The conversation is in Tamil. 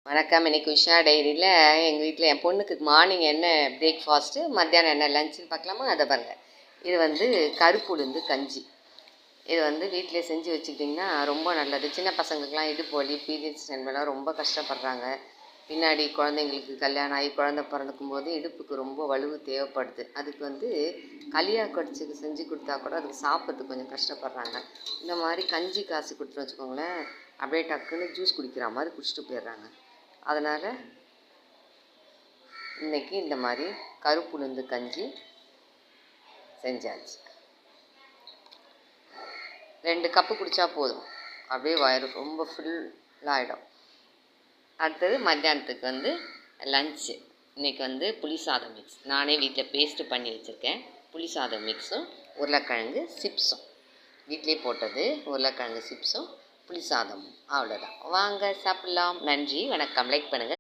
வணக்கம். இன்றைக்கி உஷா டைரியில் எங்கள் வீட்டில் என் பொண்ணுக்கு மார்னிங் என்ன பிரேக்ஃபாஸ்ட்டு, மத்தியானம் என்ன லஞ்சுன்னு பார்க்கலாமா? அதை பாருங்கள். இது கருப்பு உளுந்து கஞ்சி. இது வீட்டிலே செஞ்சு வச்சுக்கிட்டிங்கன்னா ரொம்ப நல்லது. சின்ன பசங்களுக்கெலாம் இடுப்பு வலி, பீரியட்ஸ் டைம்லலாம் ரொம்ப கஷ்டப்படுறாங்க. பின்னாடி குழந்தைங்களுக்கு கல்யாணம் ஆகி குழந்தை பிறந்துக்கும் போது இடுப்புக்கு ரொம்ப வலுவு தேவைப்படுது. அதுக்கு களியாக கடிச்சு செஞ்சு கொடுத்தா கூட அதுக்கு சாப்பிட்றதுக்கு கொஞ்சம் கஷ்டப்படுறாங்க. இந்த மாதிரி கஞ்சி காசு கொடுத்துன்னு வச்சுக்கோங்களேன், அப்படியே டக்குன்னு ஜூஸ் குடிக்கிற மாதிரி குடிச்சிட்டு போயிடுறாங்க. அதனால் இன்றைக்கி இந்த மாதிரி கருப்பு உளுந்து கஞ்சி செஞ்சாச்சு. 2 கப்பு குடித்தா போதும், அப்படியே வயிறு ரொம்ப ஃபுல்லாகிடும். அடுத்தது மத்தியானத்துக்கு லன்ச்சு. இன்றைக்கி புளி சாதம் மிக்ஸ் நானே வீட்டில் பேஸ்ட்டு பண்ணி வச்சுருக்கேன். புளி சாதம் மிக்ஸும் உருளைக்கிழங்கு சிப்ஸும், வீட்டிலே போட்டது உருளைக்கிழங்கு சிப்ஸும் புளி சாதமும். அவ்வளோதான். வாங்க சாப்பிட்லாம். நன்றி, வணக்கம். லைக் பண்ணுங்கள்.